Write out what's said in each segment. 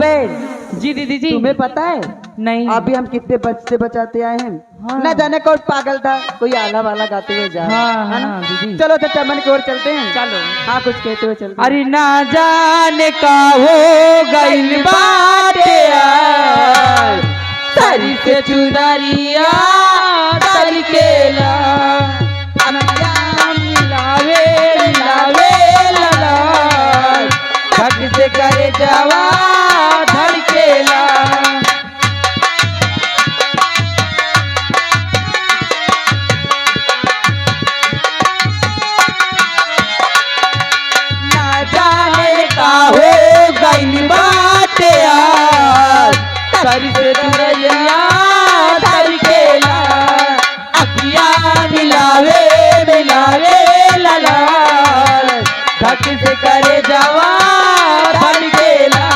बेर जी दीदी जी। तुम्हें पता है नहीं। अभी हम कितने बच्चे बचाते आए हैं। हाँ। न जाने कौन पागल था, कोई आला वाला गाते हुए जा रहा हाँ, है ना। हाँ, दीदी। चलो तो चमन की ओर चलते हैं। चलो। हाँ कुछ कहते हुए चलते हैं। अरे ना जाने का हो गइल बाटे आज, सरी से चुनरिया तलकेला, अनया मिलावे मिलावे लला, धक से करे जवा धड़केला। हो गइल बाटे आज, सरी से चुनरिया तलकेला, अखिया मिलावे मिलावे लला, धक से करे जवा धड़केला।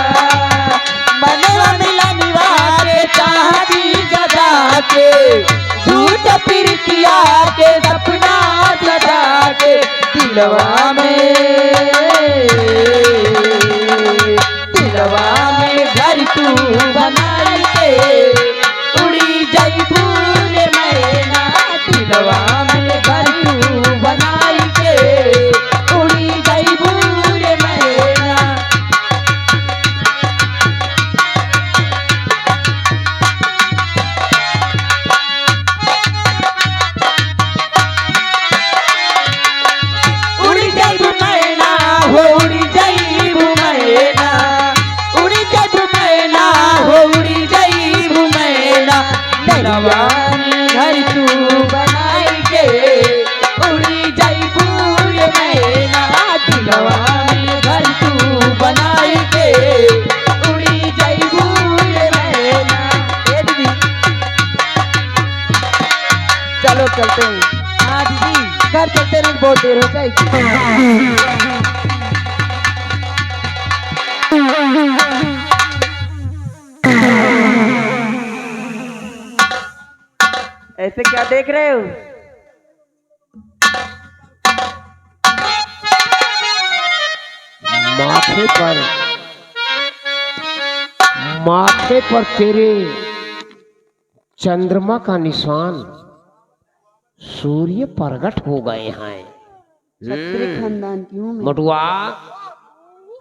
मनवा मिलनवा के चाहती जगा के, झूठ प्रीतिया के सपना सजा के, दिलवा में घर तू बनाई के, उड़ी जाई फूल मैना, दिलवा में घर तू बनाई के, उड़ी जाई फूल मैना। उड़ी जाई मैना हो, उड़ी जाई मैना, उड़ी जाई मैना हो, उड़ी जाई मैना, दिलवा में घर तू बनाई के, उड़ी जाई फूल मैना, दिलवा में घर तू बनाई के, उड़ी जाई फूल मैना। ए दीदी चलो चलते हैं। हाँ दीदी। घर चलते नहीं बहुत देर हो जाएगी। ऐसे क्या देख रहे हो? माथे पर तेरे चंद्रमा का निशान, सूर्य प्रकट हो गए हैं। क्षत्रिय खानदान की हूँ मैं। मटुआ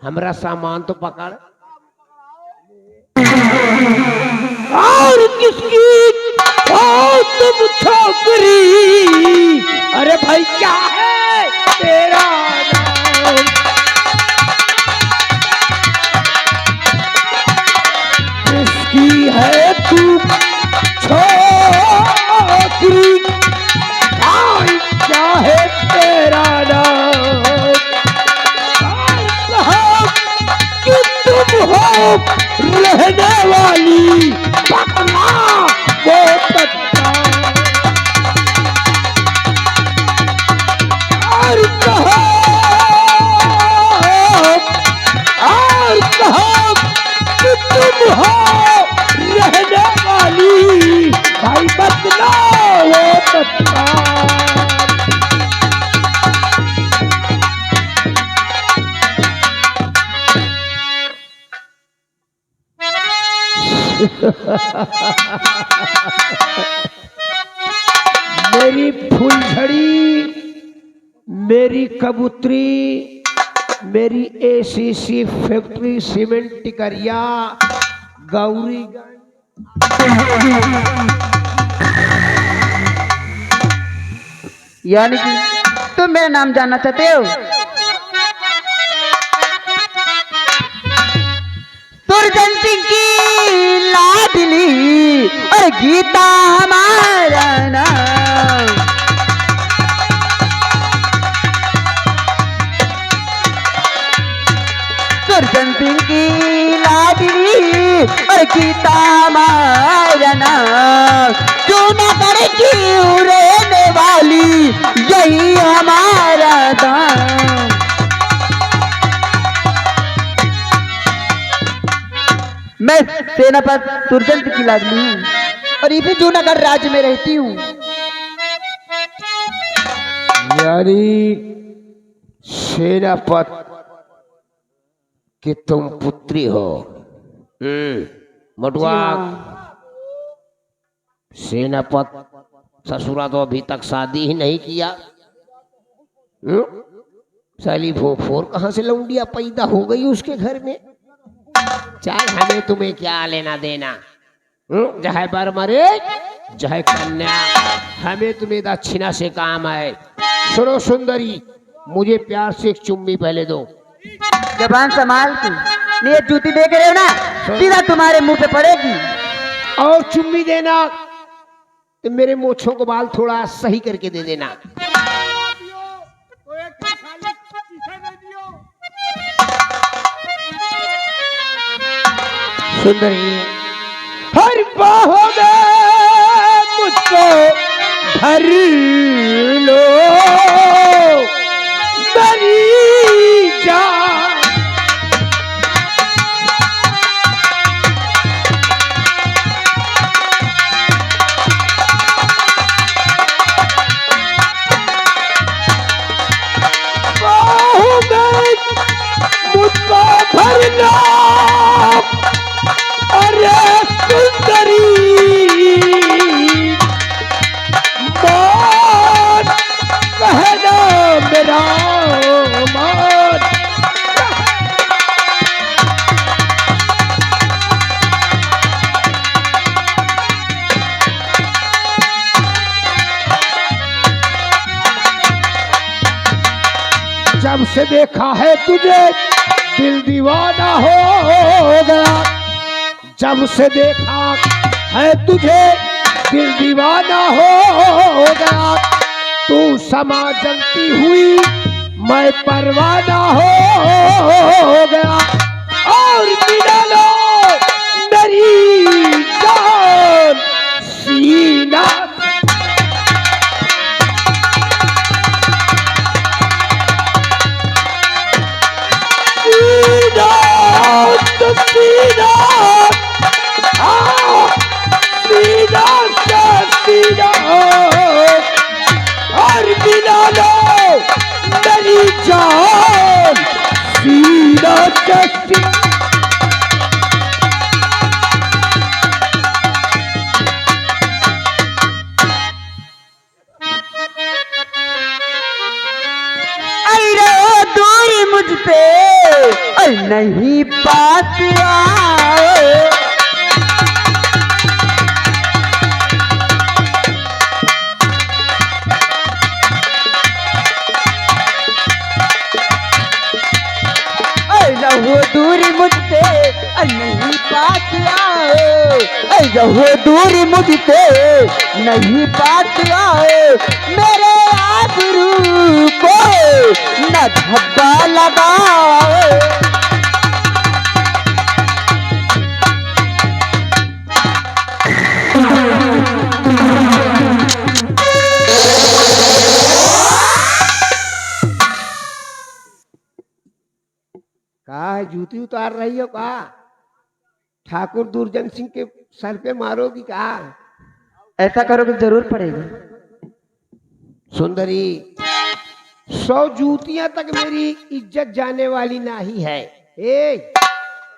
हमरा सामान तो पकड़। और किसकी हो तुम छोकरी, अरे भाई क्या है तेरा नाम? किसकी है तू छोकरी, भाई क्या है तेरा नाम? कहो कि तुम हो रहने वाली पटना वो तत्ता, और कहो कि तुम हो रहने वाली भाई पटना वो तत्ता। मेरी फुलझड़ी, मेरी कबूतरी, मेरी ACC factory, cement Tikaria, Gauri यानी कि तुम मेरा नाम जानना चाहते हो? सुरजन सिंह की लाडली और गीता हमारा नाम। सुरजन सिंह की लाडली और गीता हमारा नाम, जो न करेगी रहने वाली यही हमारा दाम। मैं सेनापति सुरजन की लाडली हूँ और इसी जूनागढ़ राज्य में रहती हूँ। यानी सेनापति कि तुम पुत्री हो। मटुआ हाँ। सेनापत ससुरा तो अभी तक शादी ही नहीं किया। साली फोर कहाँ से लौंडिया पैदा हो गई उसके घर में। चाहे हमें तुम्हें क्या लेना देना, चाहे बर मरे चाहे कन्या, हमें तुम्हें दक्षिणा से काम है। सुनो सुंदरी, मुझे प्यार से एक चुम्मी पहले दो। जबान संभाल के, ये जूती देख रहे हो ना, सीधा तुम्हारे मुंह पे पड़ेगी। और चुम्मी देना तो मेरे मोछों को बाल थोड़ा सही करके दे देना। सुंदरी, हर बाहों में मुझको भर लो मेरी जान। बाहों में मुझको भर लो अरे सुंदरी, मान कहना मेरा मान। जब से देखा है तुझे दिल दीवाना हो गया, जब से देखा है तुझे दिल दीवाना हो गया। तू समा जलती हुई मैं परवाना हो गया। और मिला लो मेरी जान सीना, सीना तो सीना, सीना से सीना, और मिला लो मेरी जान सीना से सीना। अरे दूरी मुझसे नहीं पास आओ। रहो दूरी मुझसे नहीं पास आओ। रहो दूरी मुझसे नहीं पास आओ। मेरे आबरू को न धब्बा लगाओ। कहा है जूती उतार रही हो? कहा ठाकुर दुर्जन सिंह के सर पे मारोगी? कहा ऐसा करोगे जरूर पड़ेगा। सुंदरी, 100 जूतियां तक मेरी इज्जत जाने वाली नहीं है। ए,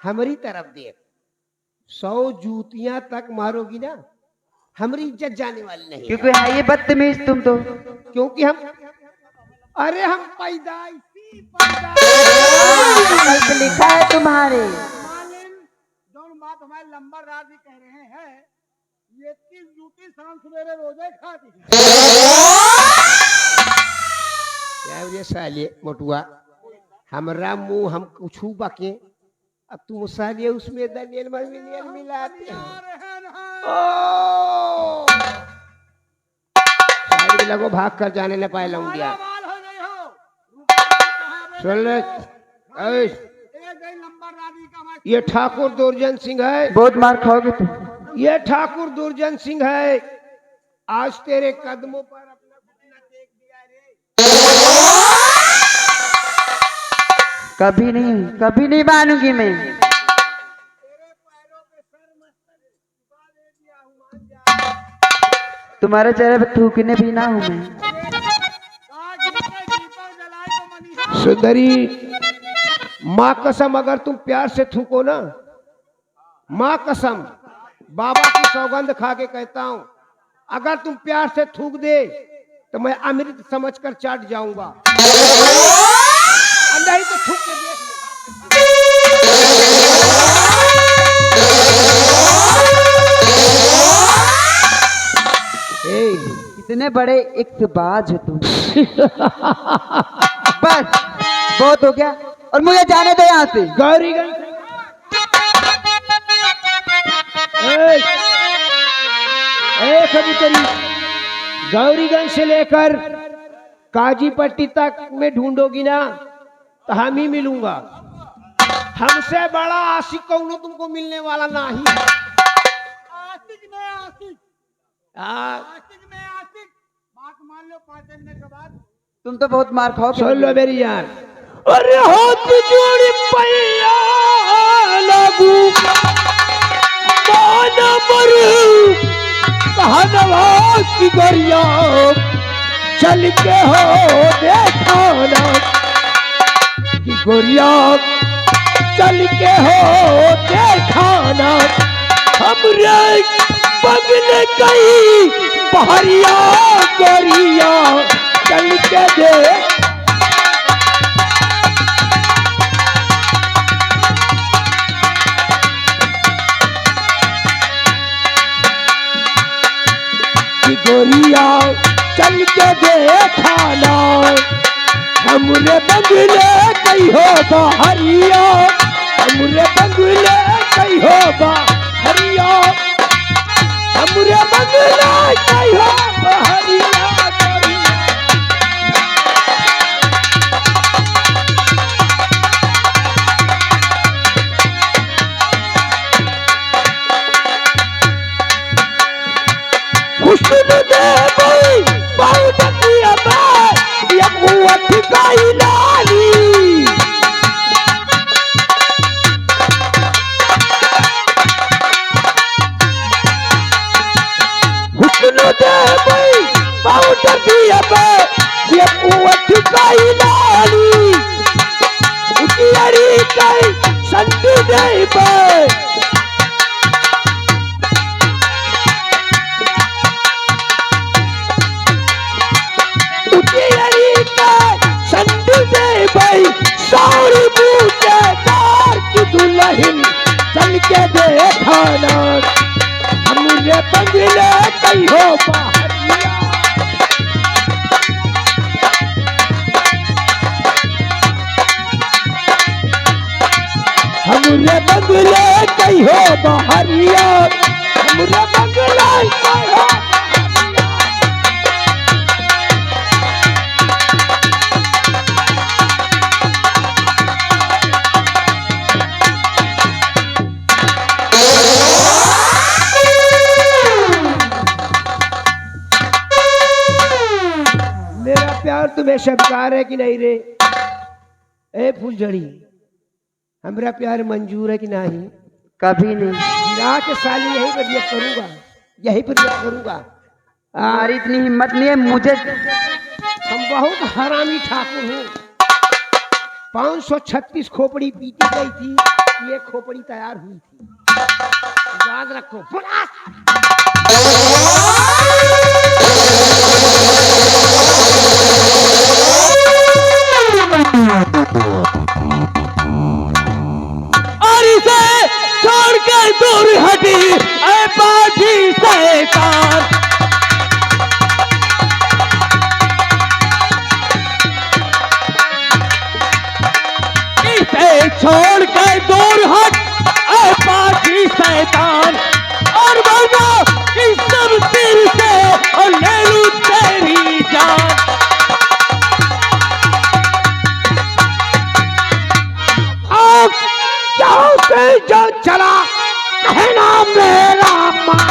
हमारी तरफ देख, 100 जूतियां तक मारोगी ना, हमारी इज्जत जाने वाली नहीं। क्योंकि है ये बदतमीज तुम तो। क्योंकि हम, अरे हम पैदाइशी लिखा है तुम्हारे। बात हमारे लंबा राज भी कह रहे हैं, ये 30 जूती शाम सवेरे रोजे खाती है। साले मोटुआ, हमरा मुंह हम कुछ बाके, अब तुम साले उसमें दनियल मिलियन मिलाते हैं। ओ साले लगो भाग कर जाने न पाए लौंडिया। सुन ले, ये ठाकुर दुर्जन सिंह है। बहुत मार खाओगे तुम। ये ठाकुर दुर्जन सिंह है। आज तेरे कदमों पर अपना घुटना टेक दिया रे। कभी नहीं मानूंगी मैं। तुम्हारे चेहरे पे थूकने भी ना हूं मैं। सुंदरी, माँ कसम, अगर तुम प्यार से थूको ना माँ कसम, बाबा की सौगंध खा के कहता हूँ, अगर तुम प्यार से थूक दे तो मैं अमृत समझकर चाट जाऊंगा, और नहीं तो थूक के देख ले। इतने बड़े इक़्तबाज हो तुम। बस बहुत हो गया, और मुझे जाने दो यहाँ से। गौरीगंज कबूतरी, गौरीगंज से लेकर काजीपट्टी तक में ढूंढोगी ना तो हम ही मिलूंगा। हमसे बड़ा आशिक कौनो तुमको मिलने वाला नहीं। आशिक में आशिक, आशिक में आशिक, बात मान लो 5 दिन के बाद। तुम तो बहुत मार खाओ। सुन लो मेरी यार, अरे हाथ जोड़ी पैया लागू माना मरू कहनवा की गरिया चल के हो देखाना की गोरिया चल के हो देखाना हमरे बगल कई बहरिया गोरिया चल के देख। गोरिया चल के देखाना हमरे बंगले कई हो बहरिया, हमरे बंगले कई हो बहरिया, हमरे बंगले कई हो बहरिया। हुस्न दे भाई बहुत किया मैं ये कुवत गाई लाली, हुस्न दे भाई बहुत किया मैं ये कुवत गाई लाली, उतियारी कई संडी दे भाई भाई सारी बूटे दार की दुल्हन चल के देखाना हमरे बंगले कई हो बहरिया, हमरे बंगले कई हो बहरिया, हमरे बंगले कई हो। प्यार तुम्हें स्वीकार है कि नहीं रे? ए फूलझड़ी, हमरा प्यार मंजूर है कि नहीं? कभी नहीं। गिरा के साली यहीं पर रिएक्ट करूंगा, यहीं पर रिएक्ट करूंगा। हमारी इतनी हिम्मत नहीं है मुझे। हम बहुत हरामी ठाकुर हूँ। 536 खोपड़ी पीटी गई थी, ये खोपड़ी तैयार हुई थी, याद रखो। और इसे छोड़कर दूर हटी ऐ पाठी शैतान, इसे छोड़कर दूर हट ऐ पाठी शैतान, और वरना इस सब सिर से और ले लूं तेरी जान। जो चला कहना मेरा मां,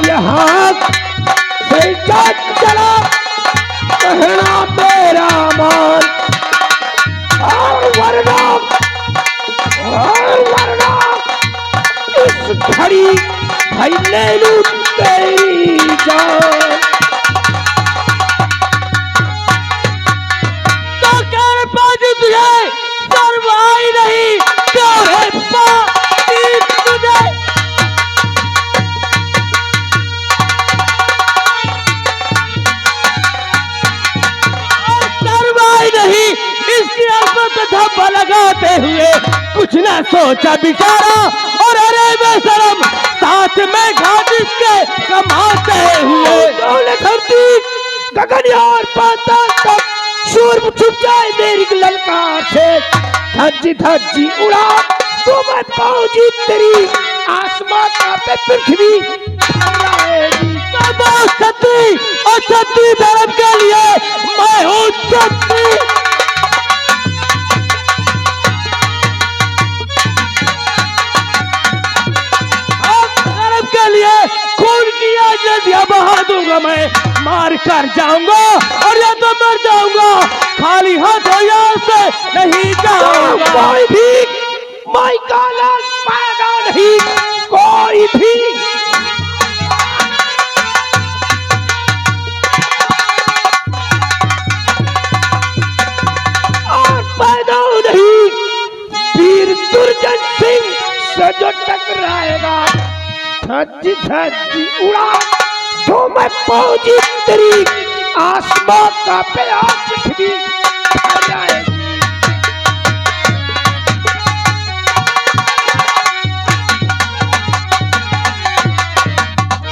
यहाँ से जो चला कहना मेरा मान, और वरना इस घड़ी भाई ले लूं तेरी जान। धब्बा लगाते हुए कुछ ना सोचा बेचारा, और अरे बेशरम साथ में घाट के कमाते हुए धरती गगन और पाताल तक सूर छुप जाए मेरी ललकार से, धज्जी धज्जी उड़ा तो मैं पहुंची तेरी आसमां का पे पृथ्वी छत्री और छत्री धर्म के लिए मैं हूँ छत्री। धर्म के लिए खून की नदियां बहा दूंगा मैं, मार कर जाऊंगा और या तो मर जाऊंगा, खाली हाथों यहाँ से नहीं जाऊंगा। कोई भी माई का लाल पाएगा नहीं, कोई भी और पैदा नहीं। वीर दुर्जन सिंह से जो टकराएगा, धज्जी धज्जी उड़ा तो मैं पहुंची तेरी आसमां का प्यार पृथ्वी भर जाएगी।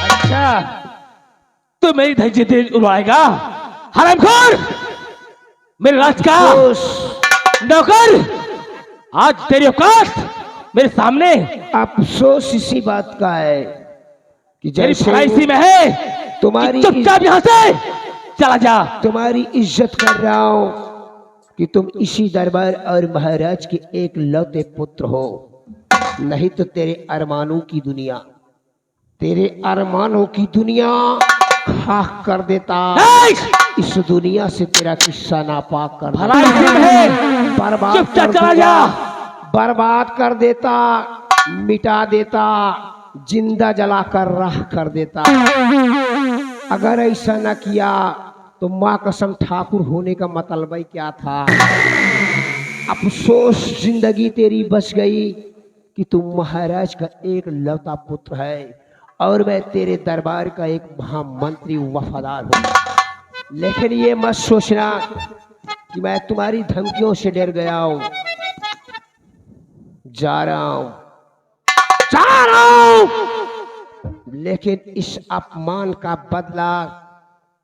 अच्छा तो मेरी धज्जी दिल उड़ाएगा हरामखोर, मेरे राज का नौकर, आज तेरी औकात मेरे सामने। अफसोस इसी बात का है कि जैसे इसी में है तुम्हारी चुपचाप यहाँ से चला जा। तुम्हारी इज्जत कर रहा हूं कि तुम इसी दरबार और महाराज के एक लौते पुत्र हो, नहीं तो तेरे अरमानों की दुनिया, तेरे अरमानों की दुनिया खाक कर देता। इस दुनिया से तेरा किस्सा नापाक कर देता, बर्बाद कर देता, बर्बाद कर देता, मिटा देता, जिंदा जलाकर राख कर देता। अगर ऐसा न किया तो माँ कसम ठाकुर होने का मतलब ही क्या था। अफसोस जिंदगी तेरी बच गई कि तू महाराज का एक लौता पुत्र है और मैं तेरे दरबार का एक महामंत्री वफादार हूँ। लेकिन ये मत सोचना कि मैं तुम्हारी धमकियों से डर गया हूँ। जा रहा हूं, लेकिन इस अपमान का बदला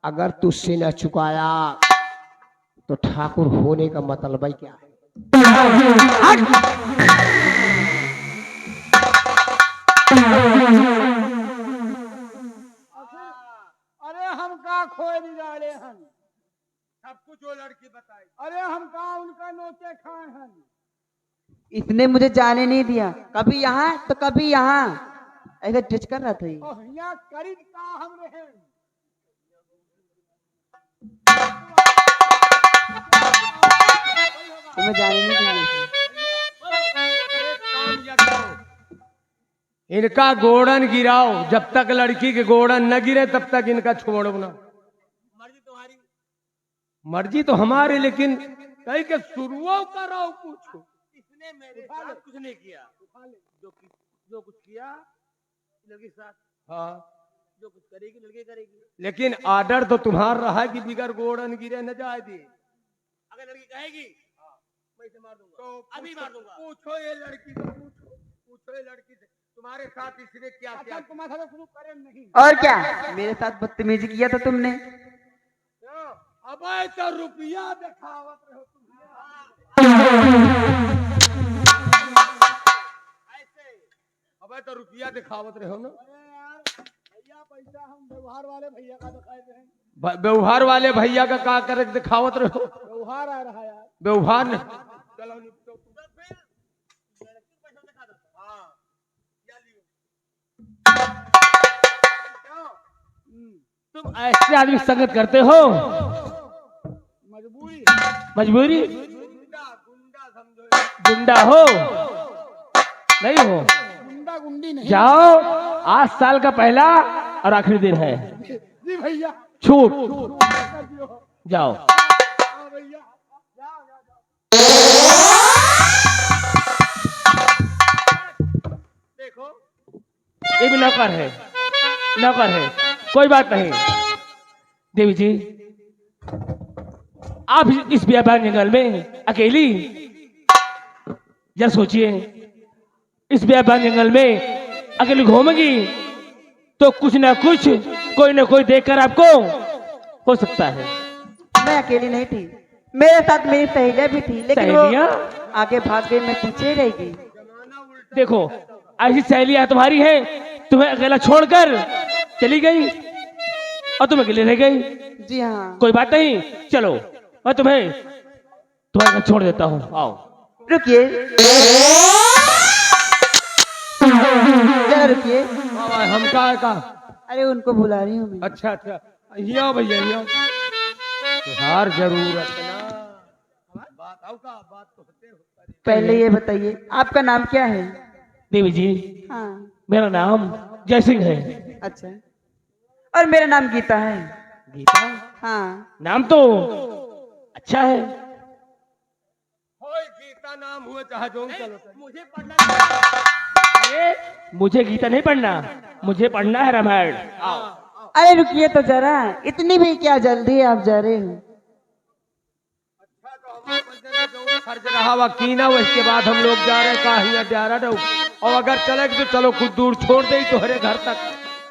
अगर तुझसे न चुकाया तो ठाकुर होने का मतलब ही क्या है। अरे हम का खोए बिगाड़े हन, सब कुछ वो लड़की बताई। अरे हम का उनका नोचे खाए हन। इसने मुझे जाने नहीं दिया, कभी यहाँ तो कभी यहाँ, ऐसा टच कर रहा था ये। यहाँ करीब का हम रहे। तुम्हें जाने नहीं दिया। इनका गोड़न गिराओ, जब तक लड़की के गोड़न न गिरे तब तक इनका छोड़ो ना। मर्जी तुम्हारी, मर्जी तो हमारी, लेकिन कहीं के शुरुआत करो पूछो। इसने मेरे साथ कुछ नहीं किया, जो कुछ किया लड़की साथ, हाँ जो कुछ करेगी लड़की करेगी, लेकिन आर्डर तो तुम्हारा रहा है कि बिगर गोड़न गिरे न जाए दी। अगर लड़की कहेगी मैं इसे मार दूंगा, तो अभी मार दूंगा। पूछो ये लड़की से, पूछो ये लड़की से तुम्हारे साथ इसने क्या किया। तुम्हारे साथ शुरू करें नहीं और क्या, मेरे साथ बदतमीजी किया था तुमने। अब तो रुपया दिखावत रहो ऐसे, अब तो रुपया दिखावत रहो ना। भैया पैसा हम व्यवहार वाले भैया का दिखाए हैं। व्यवहार वाले भैया का का कर दिखावत रहो। व्यवहार आ रहा यार, व्यवहार न चलो तुम ऐसे आदमी संगत करते हो, मजबूरी मजबूरी, गुंडा समझो, गुंडा हो नहीं हो। गुंडा गुंडी नहीं। जाओ, आज साल का पहला और आखिरी दिन है, जी भैया छूट कर दियो। जाओ। हाँ भैया जाओ। देखो ये भी नौकर है, नौकर है, कोई बात नहीं। देवी जी, आप इस व्यापार जंगल में अकेली जरा सोचिए, इस बेबान जंगल में अकेले घूमेगी तो कुछ ना कुछ, कोई ना कोई देखकर आपको हो सकता है। मैं अकेली नहीं थी, मेरे साथ मेरी सहेलियां भी थी, लेकिन वो सहेलियां? आगे भाग गई, मैं पीछे रह गई। देखो, ऐसी सहेलियां तुम्हारी है, तुम्हें अकेला छोड़कर चली गई और तुम अकेले रह गई। जी हाँ। कोई बात नहीं, चलो मैं तुम्हें तुम्हारे घर छोड़ देता हूँ, आओ। रुकिए, जरा रुकिए। हम का अरे उनको बुला रही हूँ मैं। अच्छा अच्छा, यहाँ भैया यहाँ तुहार जरूरत ना बात आओ का बात तो होते होता। पहले ये बताइए आपका नाम क्या है? देवी जी, हाँ। मेरा नाम जय सिंह है। अच्छा, और मेरा नाम गीता है। गीता? हाँ। नाम तो अच्छा है। गीता नाम हुए चाहे जो चलो, मुझे पढ़ना मुझे गीता नहीं पढ़ना, मुझे पढ़ना है रामायण। अरे रुकिए तो जरा, इतनी भी क्या जल्दी आप जा रहे हो? फर्ज रहा वकीना, उसके बाद हम लोग जा रहे कहा जा रहा और अगर चले तो चलो कुछ दूर छोड़ दे तो हरे घर तक।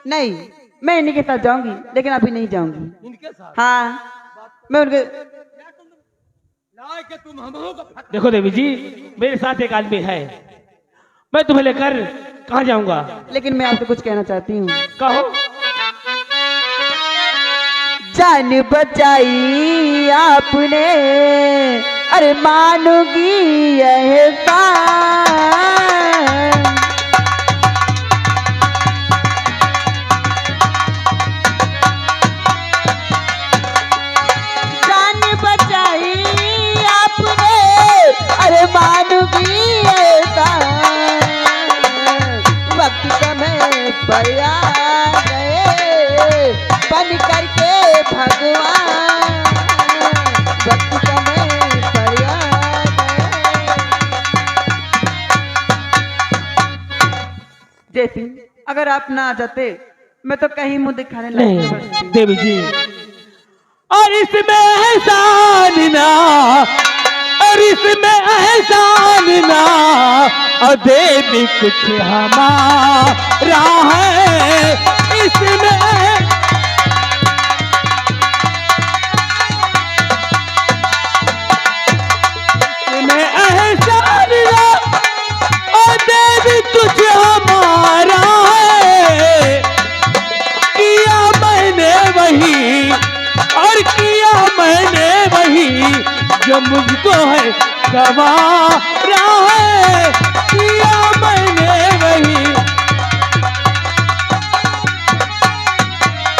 नहीं, मैं इन्हीं के साथ जाऊंगी, लेकिन अभी नहीं जाऊंगी। इनके साथ? हाँ, मैं उनके के तुम हम देखो देवी जी, मेरे साथ एक आदमी है, मैं तुम्हें लेकर कहाँ जाऊंगा? लेकिन मैं आपसे कुछ कहना चाहती हूँ। कहो। जान बचाई आपने, अरे मानूंगी एहसान। जान बचाई आपने, अरे मानूंगी एहसान। वक्त समय पर आ गए बन करके भगवान, वक्त समय पर आ गए। जैसी अगर आप ना आ जाते, मैं तो कहीं मुंह दिखाने नहीं लगी। देवी जी, और इसमें एहसान ना, और इसमें एहसान ना, और देवी कुछ हमारा है, इसमें एहसान ना, और देवी कुछ हमारा है। किया मैंने वही, और किया मैंने वही जो मुझको है गवारा है। किया मैंने वही